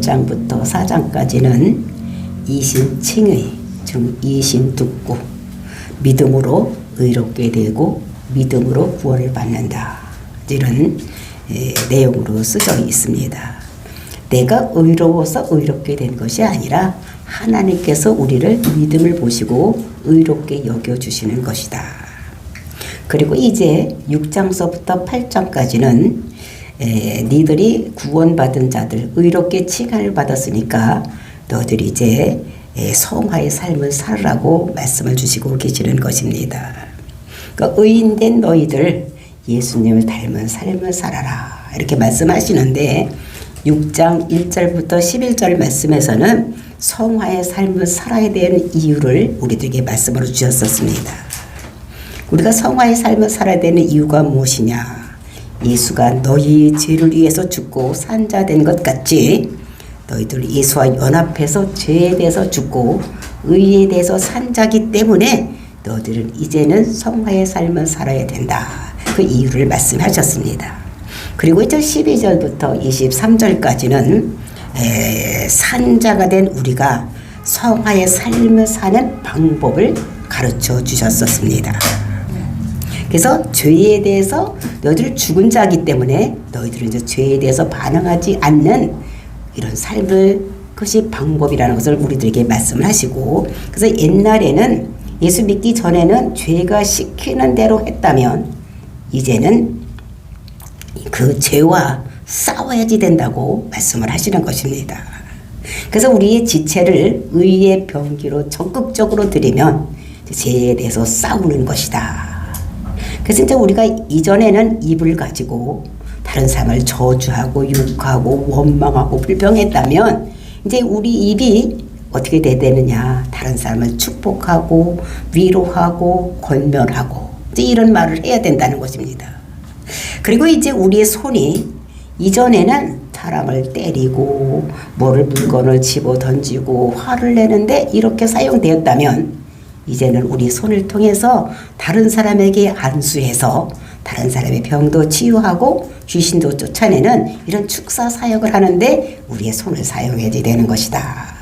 장부터 4장까지는 이신칭의 즉 이신듣고 믿음으로 의롭게 되고 믿음으로 구원을 받는다 이런 내용으로 쓰여 있습니다. 내가 의로워서 의롭게 된 것이 아니라 하나님께서 우리를 믿음을 보시고 의롭게 여겨주시는 것이다. 그리고 이제 6장서부터 8장까지는 니들이 구원받은 자들 의롭게 칭함을 받았으니까 너희들이 이제 성화의 삶을 살으라고 말씀을 주시고 계시는 것입니다. 그러니까 의인된 너희들 예수님을 닮은 삶을 살아라 이렇게 말씀하시는데 6장 1절부터 11절 말씀에서는 성화의 삶을 살아야 되는 이유를 우리들에게 말씀으로 주셨었습니다. 우리가 성화의 삶을 살아야 되는 이유가 무엇이냐? 예수가 너희 죄를 위해서 죽고 산자 된 것 같이 너희들 예수와 연합해서 죄에 대해서 죽고 의에 대해서 산자기 때문에 너희들은 이제는 성화의 삶을 살아야 된다. 그 이유를 말씀하셨습니다. 그리고 이제 12절부터 23절까지는 산자가 된 우리가 성화의 삶을 사는 방법을 가르쳐 주셨었습니다. 그래서 죄에 대해서 너희들 죽은 자이기 때문에 너희들은 이제 죄에 대해서 반응하지 않는 이런 삶을 그것이 방법이라는 것을 우리들에게 말씀을 하시고 그래서 옛날에는 예수 믿기 전에는 죄가 시키는 대로 했다면 이제는 그 죄와 싸워야지 된다고 말씀을 하시는 것입니다. 그래서 우리의 지체를 의의 병기로 적극적으로 드리면 죄에 대해서 싸우는 것이다. 그래서 이제 우리가 이전에는 입을 가지고 다른 사람을 저주하고 욕하고 원망하고 불평했다면 이제 우리 입이 어떻게 돼야 되느냐? 다른 사람을 축복하고 위로하고 권면하고 이제 이런 말을 해야 된다는 것입니다. 그리고 이제 우리의 손이 이전에는 사람을 때리고 물건을 집어 던지고 화를 내는데 이렇게 사용되었다면 이제는 우리 손을 통해서 다른 사람에게 안수해서 다른 사람의 병도 치유하고 귀신도 쫓아내는 이런 축사 사역을 하는데 우리의 손을 사용해야 되는 것이다.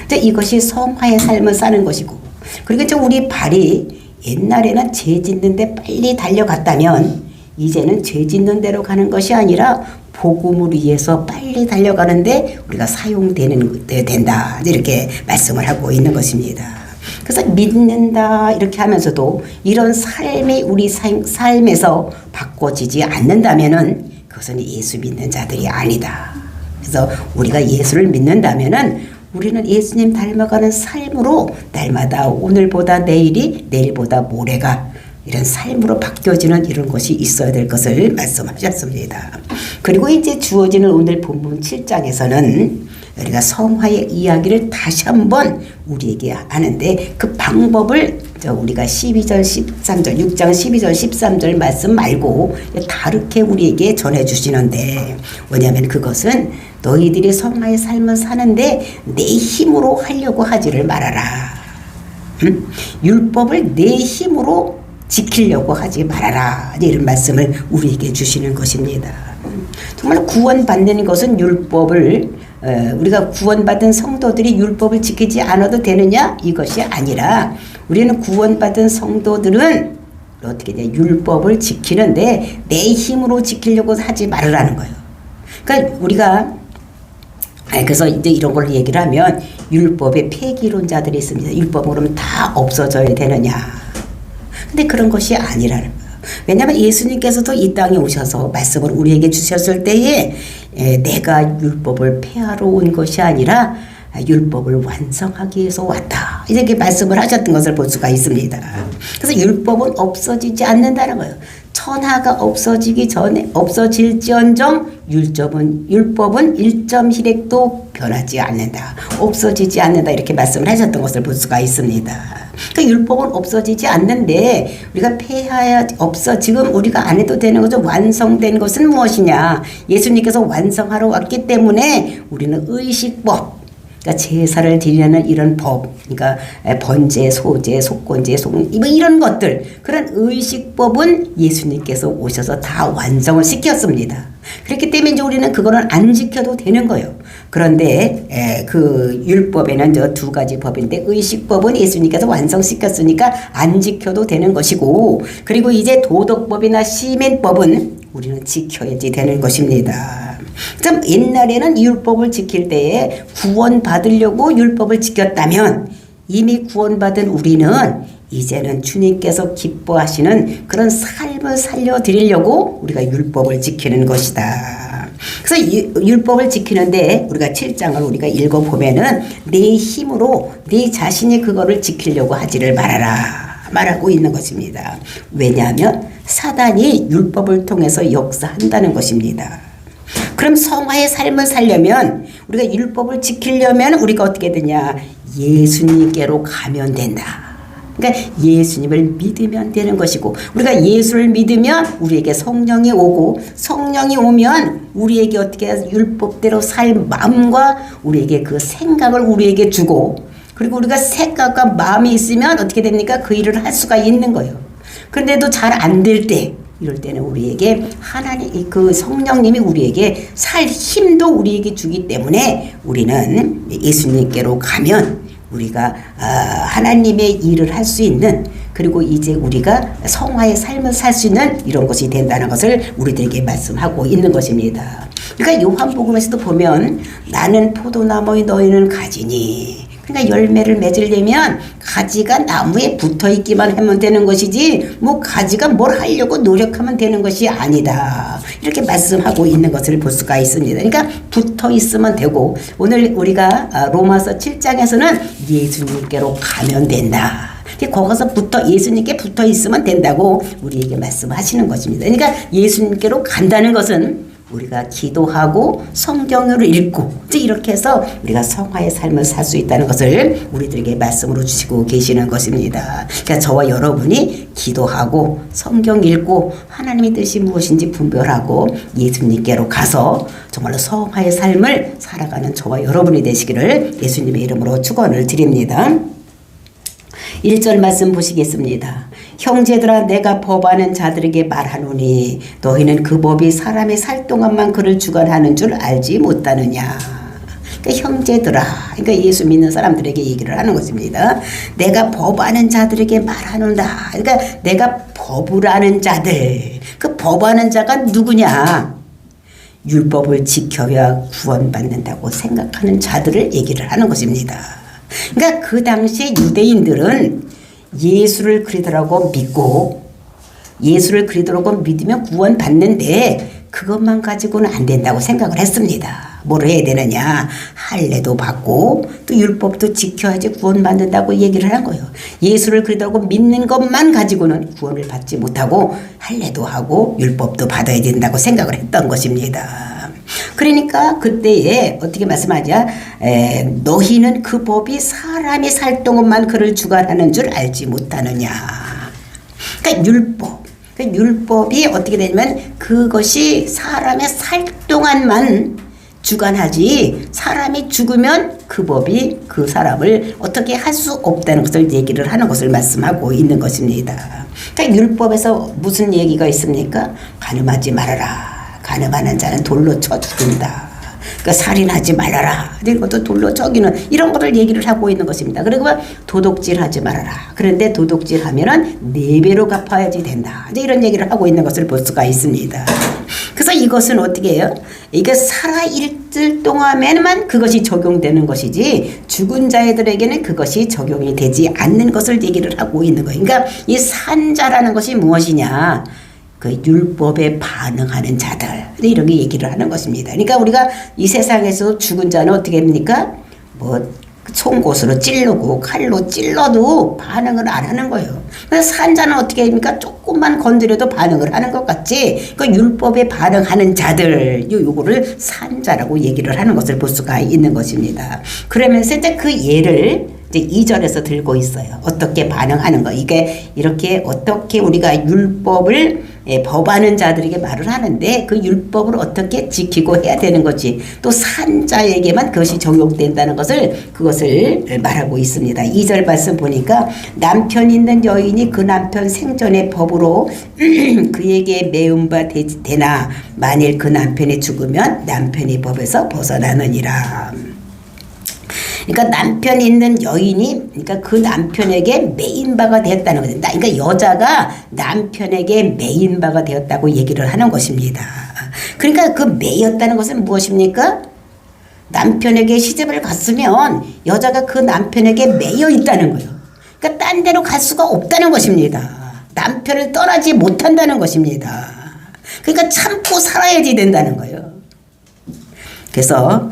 이제 이것이 성화의 삶을 사는 것이고 그리고 이제 우리 발이 옛날에는 죄 짓는데 빨리 달려갔다면 이제는 죄 짓는 대로 가는 것이 아니라 복음을 위해서 빨리 달려가는데 우리가 사용되는 된다. 이렇게 말씀을 하고 있는 것입니다. 그래서 믿는다 이렇게 하면서도 이런 삶이 우리 삶에서 바꿔지지 않는다면은 그것은 예수 믿는 자들이 아니다. 그래서 우리가 예수를 믿는다면은 우리는 예수님 닮아가는 삶으로 날마다 오늘보다 내일이 내일보다 모레가 이런 삶으로 바뀌어지는 이런 것이 있어야 될 것을 말씀하셨습니다. 그리고 이제 주어지는 오늘 본문 7장에서는 우리가 성화의 이야기를 다시 한번 우리에게 하는데 그 방법을 우리가 12절 13절 6장 12절 13절 말씀 말고 다르게 우리에게 전해주시는데 왜냐하면 그것은 너희들이 성화의 삶을 사는데 내 힘으로 하려고 하지를 말아라. 율법을 내 힘으로 지키려고 하지 말아라. 이런 말씀을 우리에게 주시는 것입니다. 정말 구원받는 것은 율법을 우리가 구원받은 성도들이 율법을 지키지 않아도 되느냐? 이것이 아니라 우리는 구원받은 성도들은 어떻게 돼? 율법을 지키는데 내 힘으로 지키려고 하지 말으라는 거예요. 그러니까 우리가 그래서 이제 이런 걸 얘기를 하면 율법의 폐기론자들이 있습니다. 율법은 그러면 다 없어져야 되느냐? 근데 그런 것이 아니라는 거예요. 왜냐하면 예수님께서도 이 땅에 오셔서 말씀을 우리에게 주셨을 때에 내가 율법을 폐하러 온 것이 아니라 율법을 완성하기 위해서 왔다. 이렇게 말씀을 하셨던 것을 볼 수가 있습니다. 그래서 율법은 없어지지 않는다는 거예요. 천하가 없어지기 전에 없어질지언정 율법은 1.1획도 변하지 않는다. 없어지지 않는다. 이렇게 말씀을 하셨던 것을 볼 수가 있습니다. 그 율법은 없어지지 않는데 우리가 폐하야 지금 우리가 안 해도 되는 거죠. 완성된 것은 무엇이냐? 예수님께서 완성하러 왔기 때문에 우리는 의식법, 그러니까 제사를 드리는 이런 법, 그러니까 번제, 소제, 속건제, 뭐 이런 것들, 그런 의식법은 예수님께서 오셔서 다 완성을 시켰습니다. 그렇기 때문에 이제 우리는 그거는 안 지켜도 되는 거예요. 그런데 그 율법에는 저 두 가지 법인데 의식법은 예수님께서 완성시켰으니까 안 지켜도 되는 것이고, 그리고 이제 도덕법이나 시민법은 우리는 지켜야지 되는 것입니다. 좀 옛날에는 율법을 지킬 때에 구원받으려고 율법을 지켰다면 이미 구원받은 우리는 이제는 주님께서 기뻐하시는 그런 삶을 살려드리려고 우리가 율법을 지키는 것이다. 그래서 율법을 지키는데 우리가 7장을 우리가 읽어보면은 내 힘으로 내 자신이 그거를 지키려고 하지를 말아라 말하고 있는 것입니다. 왜냐하면 사단이 율법을 통해서 역사한다는 것입니다. 그럼 성화의 삶을 살려면 우리가 율법을 지키려면 우리가 어떻게 되냐? 예수님께로 가면 된다. 그러니까 예수님을 믿으면 되는 것이고, 우리가 예수를 믿으면 우리에게 성령이 오고, 성령이 오면 우리에게 어떻게 율법대로 살 마음과 우리에게 그 생각을 우리에게 주고, 그리고 우리가 생각과 마음이 있으면 어떻게 됩니까? 그 일을 할 수가 있는 거예요. 그런데도 잘 안 될 때, 이럴 때는 우리에게 하나님, 그 성령님이 우리에게 살 힘도 우리에게 주기 때문에 우리는 예수님께로 가면 우리가 하나님의 일을 할 수 있는, 그리고 이제 우리가 성화의 삶을 살 수 있는 이런 것이 된다는 것을 우리들에게 말씀하고 있는 것입니다. 그러니까 요한복음에서도 보면 나는 포도나무의 너희는 가지니, 그러니까 열매를 맺으려면 가지가 나무에 붙어 있기만 하면 되는 것이지 뭐 가지가 뭘 하려고 노력하면 되는 것이 아니다. 이렇게 말씀하고 있는 것을 볼 수가 있습니다. 그러니까 붙어 있으면 되고, 오늘 우리가 로마서 7장에서는 예수님께로 가면 된다. 거기서 예수님께 붙어 있으면 된다고 우리에게 말씀하시는 것입니다. 그러니까 예수님께로 간다는 것은 우리가 기도하고 성경을 읽고 이제 이렇게 해서 우리가 성화의 삶을 살 수 있다는 것을 우리들에게 말씀으로 주시고 계시는 것입니다. 그러니까 저와 여러분이 기도하고 성경 읽고 하나님의 뜻이 무엇인지 분별하고 예수님께로 가서 정말로 성화의 삶을 살아가는 저와 여러분이 되시기를 예수님의 이름으로 축원을 드립니다. 1절 말씀 보시겠습니다. 형제들아, 내가 법하는 자들에게 말하노니 너희는 그 법이 사람이 살 동안만 그를 주관하는 줄 알지 못하느냐. 그러니까 형제들아, 그러니까 예수 믿는 사람들에게 얘기를 하는 것입니다. 내가 법하는 자들에게 말하노라. 그러니까 내가 법을 아는 자들, 그 법하는 자가 누구냐? 율법을 지켜야 구원받는다고 생각하는 자들을 얘기를 하는 것입니다. 그러니까 그 당시에 유대인들은 예수를 그리스도라고 믿고, 예수를 그리스도라고 믿으면 구원받는데 그것만 가지고는 안 된다고 생각을 했습니다. 뭘 해야 되느냐? 할례도 받고 또 율법도 지켜야지 구원받는다고 얘기를 하는 거예요. 예수를 그리스도라고 믿는 것만 가지고는 구원을 받지 못하고 할례도 하고 율법도 받아야 된다고 생각을 했던 것입니다. 그러니까 그때에 어떻게 말씀하자? 너희는 그 법이 사람이 살 동안만 그를 주관하는 줄 알지 못하느냐. 그러니까 율법이 어떻게 되냐면 그것이 사람의 살 동안만 주관하지, 사람이 죽으면 그 법이 그 사람을 어떻게 할 수 없다는 것을 얘기를 하는 것을 말씀하고 있는 것입니다. 그러니까 율법에서 무슨 얘기가 있습니까? 간음하지 말아라. 간음하는 자는 돌로 쳐 죽인다. 그러니까 살인하지 말아라. 이것도 돌로 쳐기는 이런 것을 얘기를 하고 있는 것입니다. 그리고 도둑질하지 말아라. 그런데 도둑질하면은 4배로 갚아야지 된다. 이제 이런 얘기를 하고 있는 것을 볼 수가 있습니다. 그래서 이것은 어떻게 해요? 이게 살아있을 동안에만 그것이 적용되는 것이지 죽은 자들에게는 그것이 적용이 되지 않는 것을 얘기를 하고 있는 거예요. 그러니까 이 산자라는 것이 무엇이냐? 그 율법에 반응하는 자들, 이렇게 얘기를 하는 것입니다. 그러니까 우리가 이 세상에서 죽은 자는 어떻게 합니까? 뭐 송곳으로 찔르고 칼로 찔러도 반응을 안 하는 거예요. 그래서 산자는 어떻게 합니까? 조금만 건드려도 반응을 하는 것 같지. 그 율법에 반응하는 자들, 요거를 산자라고 얘기를 하는 것을 볼 수가 있는 것입니다. 그러면서 이제 그 예를 이제 2절에서 들고 있어요. 어떻게 반응하는 거. 이게 이렇게 어떻게 우리가 율법을 법하는 자들에게 말을 하는데 그 율법을 어떻게 지키고 해야 되는 거지. 또 산자에게만 그것이 적용된다는 그것을 말하고 있습니다. 2절 말씀 보니까 남편 있는 여인이 그 남편 생전의 법으로 그에게 매운 바 되나 만일 그 남편이 죽으면 남편이 법에서 벗어나느니라. 그러니까 남편 있는 여인이 그러니까 그 남편에게 매인 바가 되었다는 거죠. 그러니까 여자가 남편에게 매인 바가 되었다고 얘기를 하는 것입니다. 그러니까 그 매였다는 것은 무엇입니까? 남편에게 시집을 갔으면 여자가 그 남편에게 매여 있다는 거예요. 그러니까 딴 데로 갈 수가 없다는 것입니다. 남편을 떠나지 못한다는 것입니다. 그러니까 참고 살아야지 된다는 거예요. 그래서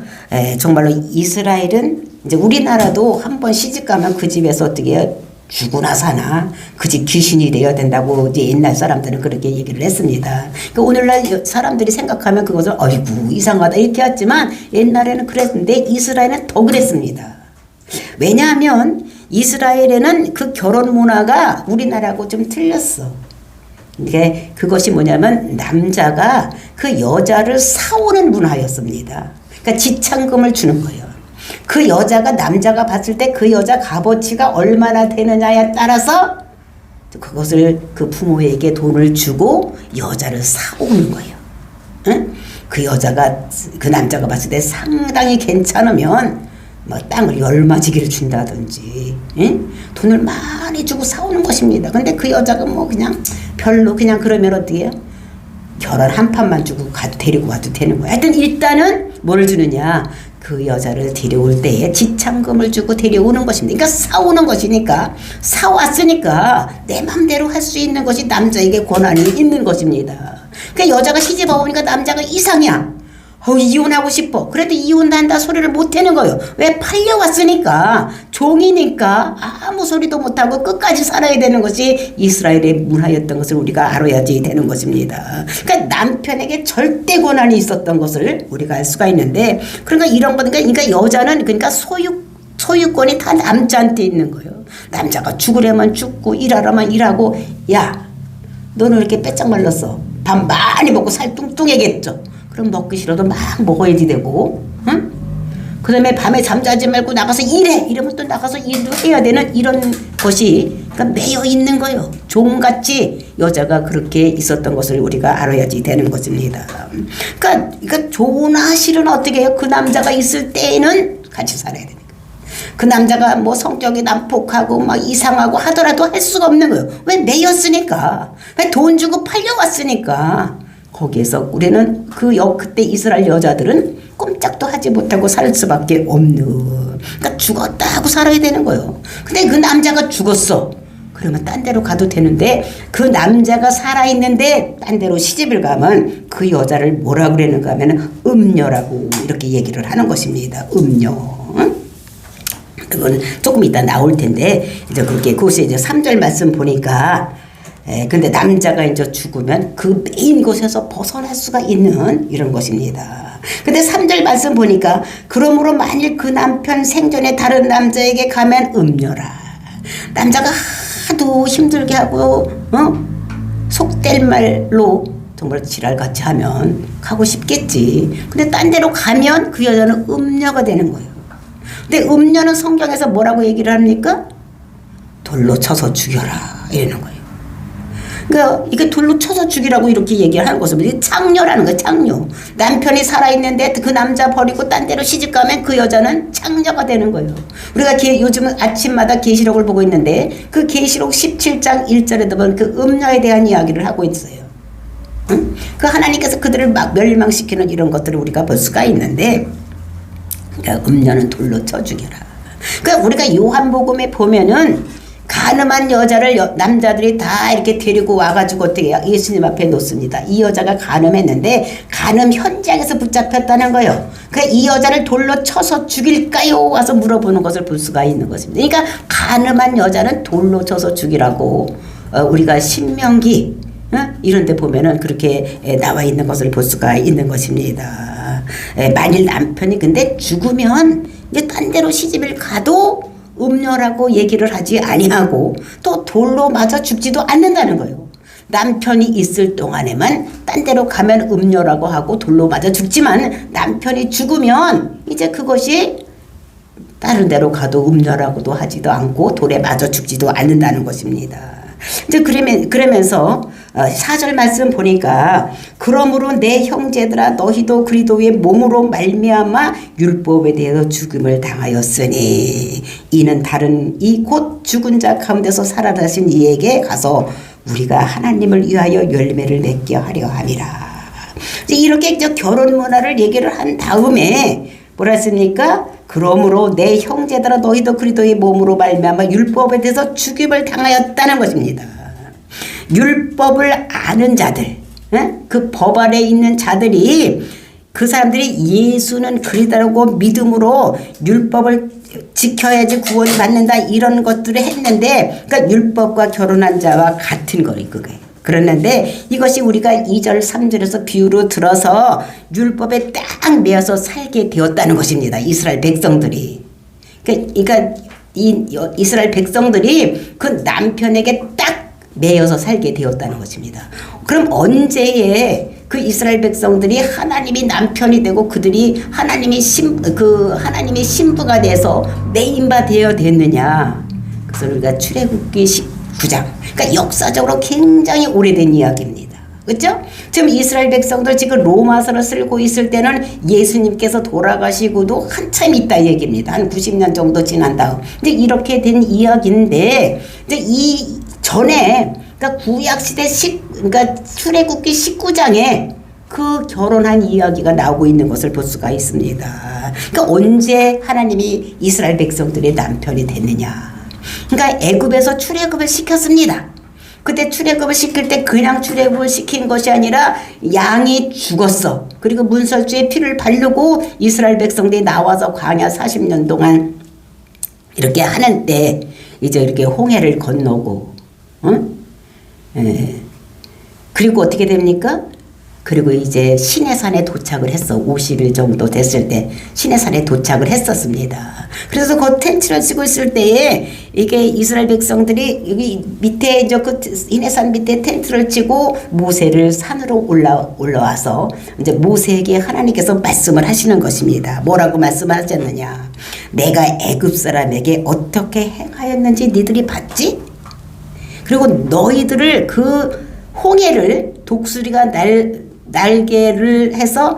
정말로 이스라엘은 이제 우리나라도 한번 시집가면 그 집에서 어떻게 죽으나 사나 그 집 귀신이 되어야 된다고 이제 옛날 사람들은 그렇게 얘기를 했습니다. 그러니까 오늘날 사람들이 생각하면 그것을 어이구 이상하다 이렇게 했지만 옛날에는 그랬는데 이스라엘은 더 그랬습니다. 왜냐하면 이스라엘에는 그 결혼 문화가 우리나라하고 좀 틀렸어. 이게 그것이 뭐냐면 남자가 그 여자를 사오는 문화였습니다. 그러니까 지참금을 주는 거예요. 그 여자가 남자가 봤을 때 그 여자 값어치가 얼마나 되느냐에 따라서 그것을 그 부모에게 돈을 주고 여자를 사오는 거예요. 응? 그 여자가 그 남자가 봤을 때 상당히 괜찮으면 뭐 땅을 열마지기를 준다든지 응? 돈을 많이 주고 사오는 것입니다. 근데 그 여자가 뭐 그냥 별로 그냥 그러면 어떻게 해요? 결혼 한 판만 주고 데리고 와도 되는 거야. 하여튼 일단은 뭘 주느냐? 그 여자를 데려올 때에 지참금을 주고 데려오는 것입니다. 그러니까 사오는 것이니까 사왔으니까 내 맘대로 할 수 있는 것이 남자에게 권한이 있는 것입니다. 그러니까 여자가 시집 와보니까 남자가 이상이야. 이혼하고 싶어. 그래도 이혼한다 소리를 못하는 거예요. 왜? 팔려왔으니까 종이니까 아무 소리도 못하고 끝까지 살아야 되는 것이 이스라엘의 문화였던 것을 우리가 알아야지 되는 것입니다. 그러니까 남편에게 절대 권한이 있었던 것을 우리가 알 수가 있는데 그러니까 이런 거니까 그러니까 여자는 그러니까 소유권이 다 남자한테 있는 거예요. 남자가 죽으려면 죽고 일하려면 일하고 야 너는 이렇게 빼짝 말랐어. 밥 많이 먹고 살 뚱뚱해겠죠. 그럼 먹기 싫어도 막 먹어야지 되고, 응? 그 다음에 밤에 잠자지 말고 나가서 일해! 이러면 또 나가서 일도 해야 되는 이런 것이, 그러니까 매여 있는 거예요. 종같이 여자가 그렇게 있었던 것을 우리가 알아야지 되는 것입니다. 그러니까 좋으나 싫으나 어떻게 해요? 그 남자가 있을 때에는 같이 살아야 되니까. 그 남자가 뭐 성격이 난폭하고 막 이상하고 하더라도 할 수가 없는 거예요. 왜? 매였으니까. 왜? 돈 주고 팔려왔으니까. 거기에서 우리는 그때 이스라엘 여자들은 꼼짝도 하지 못하고 살 수밖에 없는. 그러니까 죽었다 하고 살아야 되는 거예요. 근데 그 남자가 죽었어. 그러면 딴 데로 가도 되는데 그 남자가 살아있는데 딴 데로 시집을 가면 그 여자를 뭐라 그러는가 하면 음녀라고 이렇게 얘기를 하는 것입니다. 음녀. 그건 조금 이따 나올 텐데 이제 그렇게 그것이 이제 3절 말씀 보니까 근데 남자가 이제 죽으면 그 메인 곳에서 벗어날 수가 있는 이런 것입니다. 근데 3절 말씀 보니까 그러므로 만일 그 남편 생전에 다른 남자에게 가면 음녀라. 남자가 하도 힘들게 하고 속될 말로 정말 지랄같이 하면 가고 싶겠지. 근데 딴 데로 가면 그 여자는 음녀가 되는 거예요. 근데 음녀는 성경에서 뭐라고 얘기를 합니까? 돌로 쳐서 죽여라 이러는 거예요. 그러니까 이게 돌로 쳐서 죽이라고 이렇게 얘기를 하는 것은 이게 창녀라는 거예요. 창녀. 남편이 살아있는데 그 남자 버리고 딴 데로 시집가면 그 여자는 창녀가 되는 거예요. 우리가 요즘 아침마다 계시록을 보고 있는데 그 계시록 17장 1절에 보면 그 음녀에 대한 이야기를 하고 있어요. 응? 그 하나님께서 그들을 막 멸망시키는 이런 것들을 우리가 볼 수가 있는데 그러니까 음녀는 돌로 쳐 죽여라. 그러니까 우리가 요한복음에 보면은 가늠한 여자를 남자들이 다 이렇게 데리고 와가지고 어떻게 해요? 예수님 앞에 놓습니다. 이 여자가 가늠했는데 가늠 현장에서 붙잡혔다는 거예요. 그러니까 이 여자를 돌로 쳐서 죽일까요? 와서 물어보는 것을 볼 수가 있는 것입니다. 그러니까 가늠한 여자는 돌로 쳐서 죽이라고 우리가 신명기 이런 데 보면은 그렇게 나와 있는 것을 볼 수가 있는 것입니다. 만일 남편이 근데 죽으면 이제 딴 데로 시집을 가도 음녀라고 얘기를 하지 아니하고 또 돌로 맞아 죽지도 않는다는 거예요. 남편이 있을 동안에만 딴 데로 가면 음녀라고 하고 돌로 맞아 죽지만 남편이 죽으면 이제 그것이 다른 데로 가도 음녀라고도 하지도 않고 돌에 맞아 죽지도 않는다는 것입니다. 이제 그러면서 4절 말씀 보니까 그러므로 내 형제들아 너희도 그리스도의 몸으로 말미암아 율법에 대해서 죽음을 당하였으니 이는 다른 이 곧 죽은 자 가운데서 살아나신 이에게 가서 우리가 하나님을 위하여 열매를 맺게 하려 함이라. 이렇게 결혼 문화를 얘기를 한 다음에 뭐라 했습니까? 그러므로 내 형제들아 너희도 그리스도의 몸으로 말미암아 율법에 대해서 죽임을 당하였다는 것입니다. 율법을 아는 자들, 그 법 아래 있는 자들이 그 사람들이 예수는 그리스도라고 믿음으로 율법을 지켜야지 구원을 받는다 이런 것들을 했는데 그러니까 율법과 결혼한 자와 같은 거예요. 그게. 그랬는데 이것이 우리가 2절 3절에서 비유로 들어서 율법에 딱 매어서 살게 되었다는 것입니다. 이스라엘 백성들이. 그러니까 이 이스라엘 백성들이 그 남편에게 딱 매여서 살게 되었다는 것입니다. 그럼 언제에 그 이스라엘 백성들이 하나님이 남편이 되고 그들이 하나님의 신부가 돼서 메인바 되어 됐느냐? 그래서 우리가 출애굽기 19장. 그러니까 역사적으로 굉장히 오래된 이야기입니다. 그렇죠? 지금 이스라엘 백성들 지금 로마서를 쓰고 있을 때는 예수님께서 돌아가시고도 한참 있다 얘기입니다. 한 90년 정도 지난 다음. 이제 이렇게 된 이야기인데 이제 이 전에 그러니까 구약 시대 그러니까 출애굽기 19장에 그 결혼한 이야기가 나오고 있는 것을 볼 수가 있습니다. 그러니까 언제 하나님이 이스라엘 백성들의 남편이 됐느냐? 그러니까 애굽에서 출애굽을 시켰습니다. 그때 출애굽을 시킬 때 그냥 출애굽을 시킨 것이 아니라 양이 죽었어. 그리고 문설주에 피를 바르고 이스라엘 백성들이 나와서 광야 40년 동안 이렇게 하는 때 이제 이렇게 홍해를 건너고, 그리고 어떻게 됩니까? 그리고 이제 시내산에 도착을 했어. 50일 정도 됐을 때 시내산에 도착을 했었습니다. 그래서 그 텐트를 치고 있을 때에 이게 이스라엘 백성들이 여기 밑에 이제 그 시내산 밑에 텐트를 치고 모세를 산으로 올라와서 이제 모세에게 하나님께서 말씀을 하시는 것입니다. 뭐라고 말씀하셨느냐? 내가 애굽 사람에게 어떻게 행하였는지 니들이 봤지? 그리고 너희들을 그 홍해를 독수리가 날개를 해서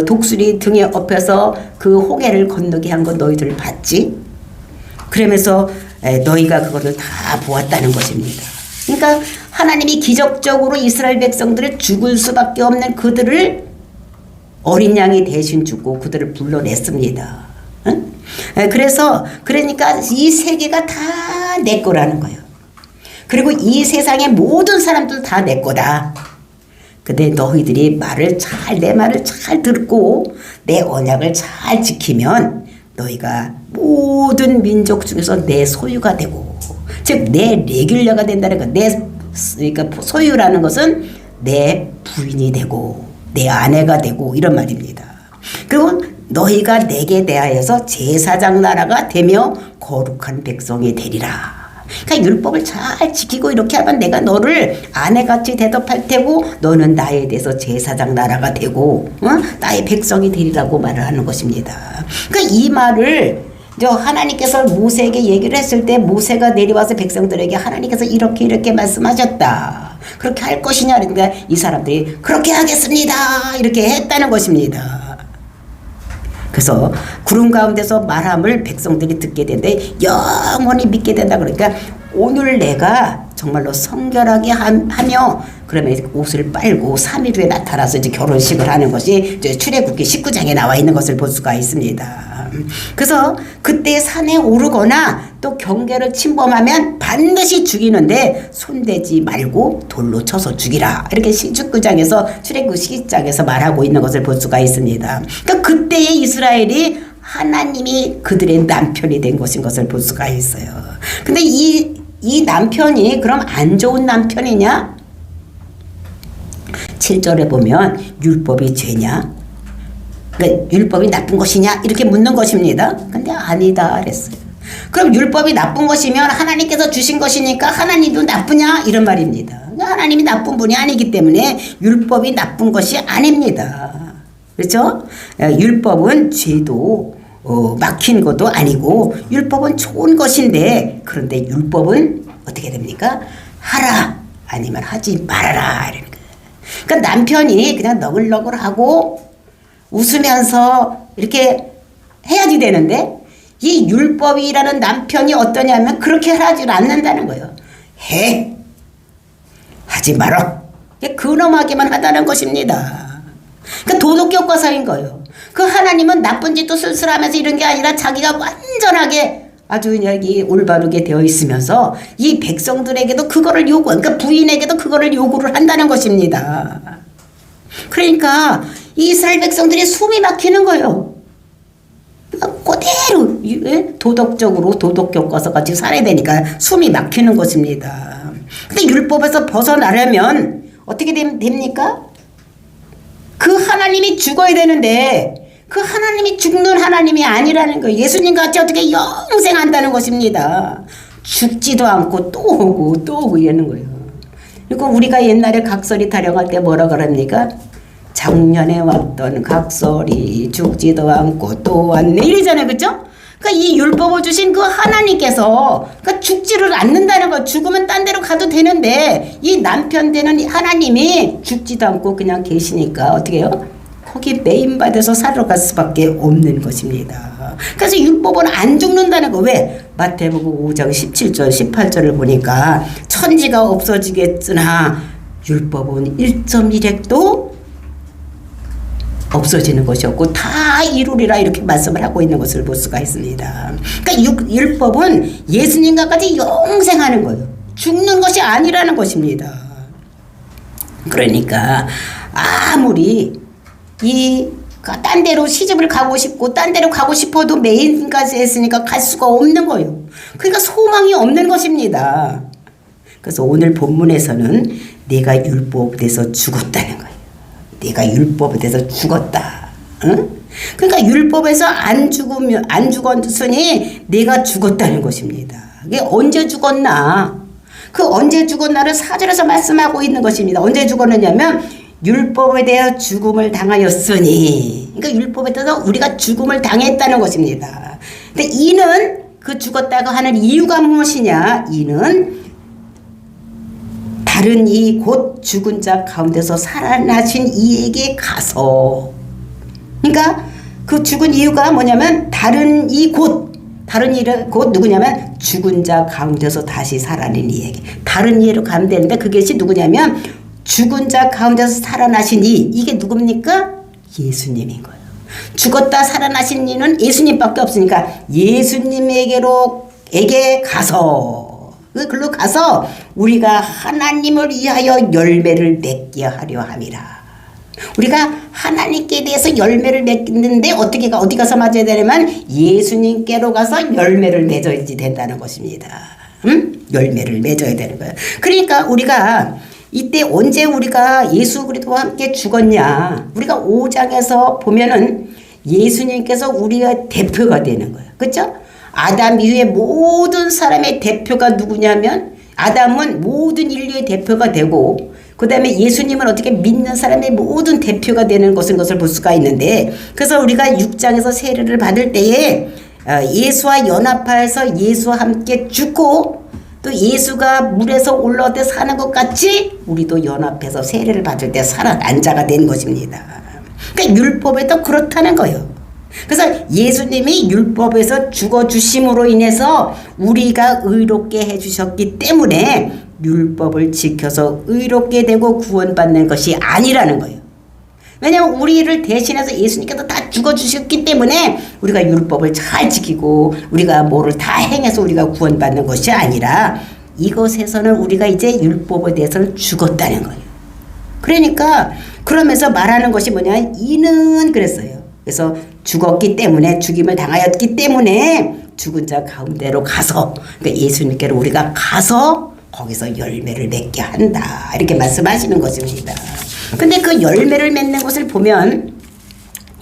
독수리 등에 엎여서 그 홍해를 건너게 한 거 너희들 봤지? 그러면서 너희가 그거를 다 보았다는 것입니다. 그러니까 하나님이 기적적으로 이스라엘 백성들을 죽을 수밖에 없는 그들을 어린 양이 대신 죽고 그들을 불러냈습니다. 응? 그러니까 이 세계가 다 내 거라는 거예요. 그리고 이 세상의 모든 사람들 다 내 거다. 근데 너희들이 내 말을 잘 듣고 내 언약을 잘 지키면 너희가 모든 민족 중에서 내 소유가 되고, 즉 내 레귤러가 된다는 거. 그러니까 소유라는 것은 내 부인이 되고 내 아내가 되고 이런 말입니다. 그리고 너희가 내게 대하여서 제사장 나라가 되며 거룩한 백성이 되리라. 그러니까 율법을 잘 지키고 이렇게 하면 내가 너를 아내같이 대접할 테고 너는 나에 대해서 제사장 나라가 되고 나의 백성이 되리라고 말을 하는 것입니다. 그러니까 이 말을 하나님께서 모세에게 얘기를 했을 때 모세가 내려와서 백성들에게 하나님께서 이렇게 말씀하셨다. 그렇게 할 것이냐 그러니까 이 사람들이 그렇게 하겠습니다. 이렇게 했다는 것입니다. 그래서 구름 가운데서 말함을 백성들이 듣게 되는데 영원히 믿게 된다. 그러니까 오늘 내가 정말로 성결하게 하며 그러면 옷을 빨고 3일 후에 나타나서 이제 결혼식을 하는 것이 출애굽기 19장에 나와 있는 것을 볼 수가 있습니다. 그래서 그때 산에 오르거나 또 경계를 침범하면 반드시 죽이는데 손대지 말고 돌로 쳐서 죽이라. 이렇게 19장에서 출애굽기 12장에서 말하고 있는 것을 볼 수가 있습니다. 그러니까 그때의 이스라엘이 하나님이 그들의 남편이 된 것인 것을 볼 수가 있어요. 근데 이 남편이 그럼 안 좋은 남편이냐? 7절에 보면 율법이 죄냐? 그러니까 율법이 나쁜 것이냐? 이렇게 묻는 것입니다. 근데 아니다 그랬어요. 그럼 율법이 나쁜 것이면 하나님께서 주신 것이니까 하나님도 나쁘냐? 이런 말입니다. 하나님이 나쁜 분이 아니기 때문에 율법이 나쁜 것이 아닙니다. 그렇죠? 율법은 죄도 막힌 것도 아니고 율법은 좋은 것인데, 그런데 율법은 어떻게 됩니까? 하라 아니면 하지 말아라 이러는 거예요. 그러니까 남편이 그냥 너글너글하고 웃으면서 이렇게 해야지 되는데, 이 율법이라는 남편이 어떠냐면 그렇게 하지 않는다는 거예요. 해, 하지 말어. 근엄하게만 하다는 것입니다. 그러니까 도덕교과서인 거예요. 그 하나님은 나쁜 짓도 쓸쓸하면서 이런 게 아니라 자기가 완전하게 아주 여기 올바르게 되어 있으면서 이 백성들에게도 그거를 그러니까 부인에게도 그거를 요구를 한다는 것입니다. 그러니까 이스라엘 백성들이 숨이 막히는 거예요. 그대로 도덕적으로 도덕교과서 같이 살아야 되니까 숨이 막히는 것입니다. 근데 율법에서 벗어나려면 어떻게 됩니까? 그 하나님이 죽어야 되는데 그 하나님이 죽는 하나님이 아니라는 거예요. 예수님 같이 어떻게 영생한다는 것입니다. 죽지도 않고 또 오고 또 오고 이러는 거예요. 그리고 우리가 옛날에 각설이 타령할 때 뭐라 그럽니까? 작년에 왔던 각설이 죽지도 않고 또 왔네 이러잖아요. 그렇죠? 그러니까 이 율법을 주신 그 하나님께서 그러니까 죽지를 않는다는 거. 죽으면 딴 데로 가도 되는데 이 남편 되는 하나님이 죽지도 않고 그냥 계시니까 어떻게 해요? 거기 매인받아서 살러 갈 수밖에 없는 것입니다. 그래서 율법은 안 죽는다는 거. 왜? 마태복음 5장 17절 18절을 보니까 천지가 없어지겠으나 율법은 1.1획도 없어지는 것이 없고 다 이루리라 이렇게 말씀을 하고 있는 것을 볼 수가 있습니다. 그러니까 율법은 예수님과 같이 영생하는 거예요. 죽는 것이 아니라는 것입니다. 그러니까 아무리 딴 데로 시집을 가고 싶고 딴 데로 가고 싶어도 메인까지 했으니까 갈 수가 없는 거예요. 그러니까 소망이 없는 것입니다. 그래서 오늘 본문에서는 내가 율법에서 죽었다는 거예요. 내가 율법에 대해서 죽었다. 응? 그러니까 율법에서 안 죽었으니 내가 죽었다는 것입니다. 그게 언제 죽었나? 그 언제 죽었나를 4절에서 말씀하고 있는 것입니다. 언제 죽었느냐면 율법에 대해 죽음을 당하였으니. 그러니까 율법에 대해서 우리가 죽음을 당했다는 것입니다. 근데 이는 그 죽었다고 하는 이유가 무엇이냐? 이는 다른 이 곧 죽은 자 가운데서 살아나신 이에게 가서. 그러니까 그 죽은 이유가 뭐냐면 다른 이는 곧 누구냐면 죽은 자 가운데서 다시 살아낸 이에게. 다른 이로 가면 되는데 그것이 누구냐면 죽은 자 가운데서 살아나신 이게 누굽니까? 예수님인 거예요. 죽었다 살아나신 이는 예수님밖에 없으니까 예수님에게 가서 글로 가서 우리가 하나님을 위하여 열매를 맺게 하려 함이라. 우리가 하나님께 대해서 열매를 맺는데 어디 가서 맞아야 되냐면 예수님께로 가서 열매를 맺어야지 된다는 것입니다. 열매를 맺어야 되는 거예요. 그러니까 우리가 이때 언제 우리가 예수 그리스도와 함께 죽었냐? 우리가 5장에서 보면은 예수님께서 우리의 대표가 되는 거예요. 그렇죠? 아담 이후에 모든 사람의 대표가 누구냐면 아담은 모든 인류의 대표가 되고 그 다음에 예수님은 어떻게 믿는 사람의 모든 대표가 되는 것을 볼 수가 있는데, 그래서 우리가 6장에서 세례를 받을 때에 예수와 연합하여서 예수와 함께 죽고 또 예수가 물에서 올라올 때 사는 것 같이 우리도 연합해서 세례를 받을 때 살아난 자가 된 것입니다. 그러니까 율법에도 그렇다는 거예요. 그래서 예수님이 율법에서 죽어주심으로 인해서 우리가 의롭게 해주셨기 때문에 율법을 지켜서 의롭게 되고 구원받는 것이 아니라는 거예요. 왜냐하면 우리를 대신해서 예수님께서 다 죽어주셨기 때문에 우리가 율법을 잘 지키고 우리가 뭐를 다 행해서 우리가 구원받는 것이 아니라 이것에서는 우리가 이제 율법에 대해서는 죽었다는 거예요. 그러니까 그러면서 말하는 것이 뭐냐? 이는 그랬어요. 그래서 죽었기 때문에 죽임을 당하였기 때문에 죽은 자 가운데로 가서 그러니까 예수님께로 우리가 가서 거기서 열매를 맺게 한다 이렇게 말씀하시는 것입니다. 근데 그 열매를 맺는 것을 보면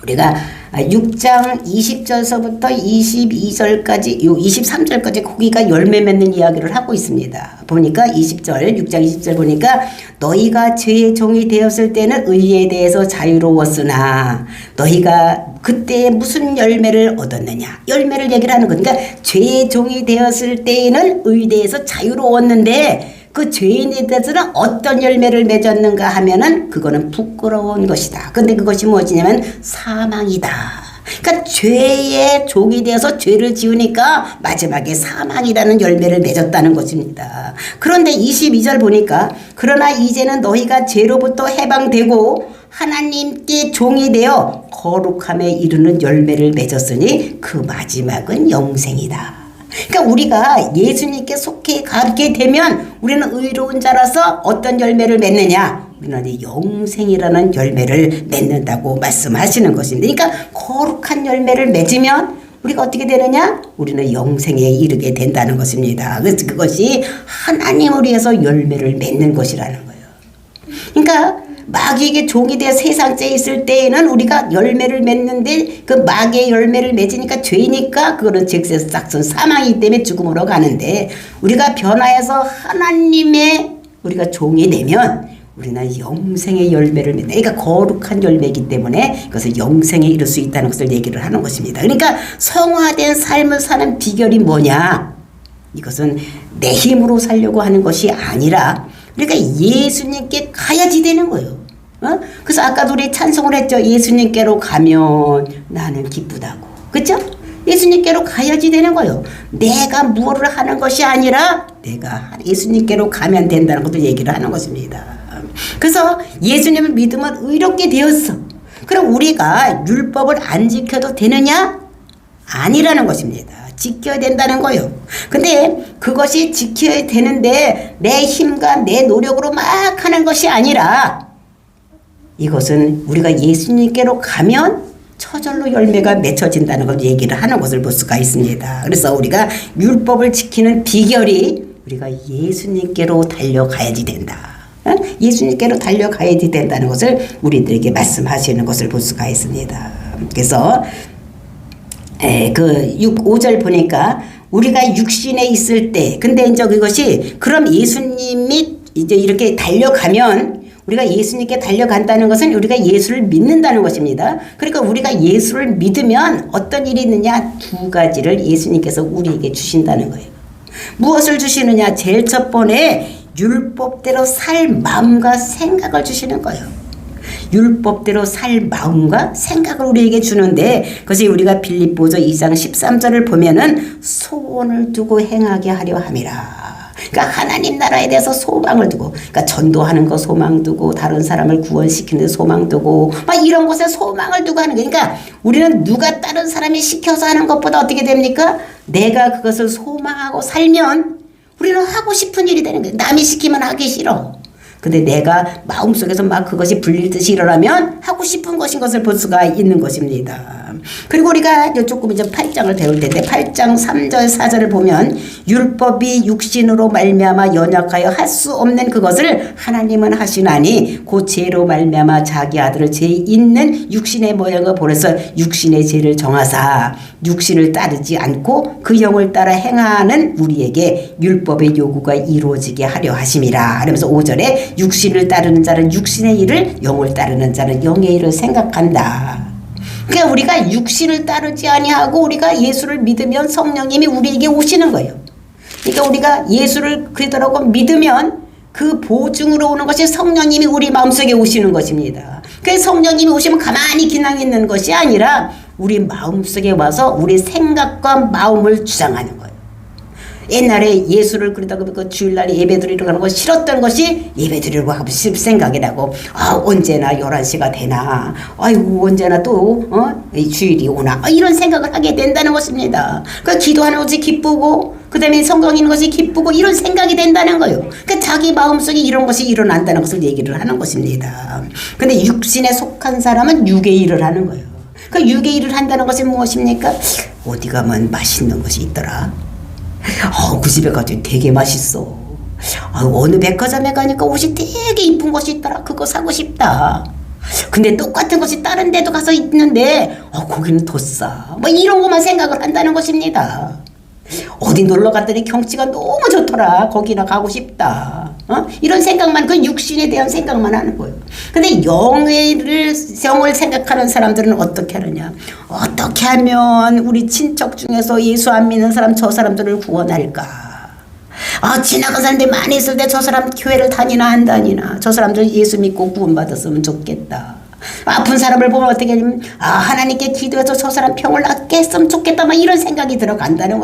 우리가 6장 20절서부터 22절까지, 23절까지 거기가 열매 맺는 이야기를 하고 있습니다. 보니까 20절, 6장 20절 보니까 너희가 죄의 종이 되었을 때는 의에 대해서 자유로웠으나 너희가 그때 무슨 열매를 얻었느냐? 열매를 얘기를 하는 거니까 죄의 종이 되었을 때에는 의에 대해서 자유로웠는데 그 죄인에 대해서는 어떤 열매를 맺었는가 하면은 그거는 부끄러운 것이다. 근데 그것이 무엇이냐면 사망이다. 그러니까 죄의 종이 되어서 죄를 지으니까 마지막에 사망이라는 열매를 맺었다는 것입니다. 그런데 22절 보니까 그러나 이제는 너희가 죄로부터 해방되고 하나님께 종이 되어 거룩함에 이르는 열매를 맺었으니 그 마지막은 영생이다. 그러니까 우리가 예수님께 속해 가게 되면 우리는 의로운 자라서 어떤 열매를 맺느냐? 우리는 영생이라는 열매를 맺는다고 말씀하시는 것입니다. 그러니까 거룩한 열매를 맺으면 우리가 어떻게 되느냐? 우리는 영생에 이르게 된다는 것입니다. 그래서 그것이 하나님을 위해서 열매를 맺는 것이라는 거예요. 그러니까 마귀에게 종이 되어 세상에 있을 때에는 우리가 열매를 맺는데 그 마귀의 열매를 맺으니까 죄니까 그거는 즉사삭선 사망이기 때문에 죽음으로 가는데 우리가 변화해서 하나님의 우리가 종이 되면 우리는 영생의 열매를 맺는, 그러니까 거룩한 열매이기 때문에 그것을 영생에 이룰 수 있다는 것을 얘기를 하는 것입니다. 그러니까 성화된 삶을 사는 비결이 뭐냐? 이것은 내 힘으로 살려고 하는 것이 아니라 그러니까 예수님께 가야지 되는 거예요. 그래서 아까도 우리 찬송을 했죠. 예수님께로 가면 나는 기쁘다고. 그렇죠? 예수님께로 가야지 되는 거예요. 내가 무엇을 하는 것이 아니라 내가 예수님께로 가면 된다는 것도 얘기를 하는 것입니다. 그래서 예수님을 믿으면 의롭게 되었어. 그럼 우리가 율법을 안 지켜도 되느냐? 아니라는 것입니다. 지켜야 된다는 거예요. 근데 그것이 지켜야 되는데 내 힘과 내 노력으로 막 하는 것이 아니라 이것은 우리가 예수님께로 가면 저절로 열매가 맺혀진다는 걸 얘기를 하는 것을 볼 수가 있습니다. 그래서 우리가 율법을 지키는 비결이 우리가 예수님께로 달려가야지 된다. 예수님께로 달려가야지 된다는 것을 우리들에게 말씀하시는 것을 볼 수가 있습니다. 그래서 그 5절 보니까 우리가 육신에 있을 때 근데 이제 그것이 그럼 예수님이 이제 이렇게 달려가면 우리가 예수님께 달려간다는 것은 우리가 예수를 믿는다는 것입니다. 그러니까 우리가 예수를 믿으면 어떤 일이 있느냐? 두 가지를 예수님께서 우리에게 주신다는 거예요. 무엇을 주시느냐? 제일 첫 번에 율법대로 살 마음과 생각을 주시는 거예요. 율법대로 살 마음과 생각을 우리에게 주는데 그것이 우리가 빌립보서 2장 13절을 보면은 소원을 두고 행하게 하려 함이라. 그러니까 하나님 나라에 대해서 소망을 두고, 그러니까 전도하는 거 소망 두고, 다른 사람을 구원시키는 데 소망 두고, 막 이런 곳에 소망을 두고 하는 거예요. 그러니까 우리는 누가 다른 사람이 시켜서 하는 것보다 어떻게 됩니까? 내가 그것을 소망하고 살면 우리는 하고 싶은 일이 되는 거예요. 남이 시키면 하기 싫어. 근데 내가 마음속에서 막 그것이 불릴듯이 일어나면 하고 싶은 것인 것을 볼 수가 있는 것입니다. 그리고 우리가 조금 이제 8장을 배울 텐데 8장 3절 4절을 보면 율법이 육신으로 말미암아 연약하여 할 수 없는 그것을 하나님은 하시나니 그 죄로 말미암아 자기 아들을 죄 있는 육신의 모양을 보내서 육신의 죄를 정하사 육신을 따르지 않고 그 영을 따라 행하는 우리에게 율법의 요구가 이루어지게 하려 하심이라. 그러면서 5절에 육신을 따르는 자는 육신의 일을 영을 따르는 자는 영의 일을 생각한다. 그러니까 우리가 육신을 따르지 아니하고 우리가 예수를 믿으면 성령님이 우리에게 오시는 거예요. 그러니까 우리가 예수를 그러더라고 믿으면 그 보증으로 오는 것이 성령님이 우리 마음속에 오시는 것입니다. 그 성령님이 오시면 가만히 그냥 있는 것이 아니라 우리 마음속에 와서 우리 생각과 마음을 주장하는 거예요. 옛날에 예수를 그러다가 그 주일날 예배 드리러 가는 거 싫었던 것이 예배 드리려고 하고 생각이 나고 언제나 11시가 되나 아이고 언제나 또 주일이 오나 이런 생각을 하게 된다는 것입니다. 그러니까 기도하는 것이 기쁘고 그 다음에 성경 읽는 것이 기쁘고 이런 생각이 된다는 거예요. 그러니까 자기 마음속에 이런 것이 일어난다는 것을 얘기를 하는 것입니다. 근데 육신에 속한 사람은 육의 일을 하는 거예요. 그 육의 일을 한다는 것이 무엇입니까? 어디 가면 맛있는 것이 있더라. 그 집에 가도 되게 맛있어. 어느 백화점에 가니까 옷이 되게 이쁜 것이 있더라. 그거 사고 싶다. 근데 똑같은 곳이 다른 데도 가서 있는데 거기는 더 싸. 뭐 이런 것만 생각을 한다는 것입니다. 어디 놀러 갔더니 경치가 너무 좋더라. 거기나 가고 싶다. 이런 생각만, 그 육신에 대한 생각만 하는 거예요. 근데 영을 생각하는 사람들은 어떻게 하느냐. 어떻게 하면 우리 친척 중에서 예수 안 믿는 사람, 저 사람들을 구원할까. 지나간 사람들이 많이 있을 때 저 사람 교회를 다니나 안 다니나. 저 사람들 예수 믿고 구원받았으면 좋겠다. 아픈 사람을 보면 어떻게 하냐면 하나님께 기도해서 저 사람 병을 낫게 했으면 좋겠다. 막 이런 생각이 들어간다는 거죠.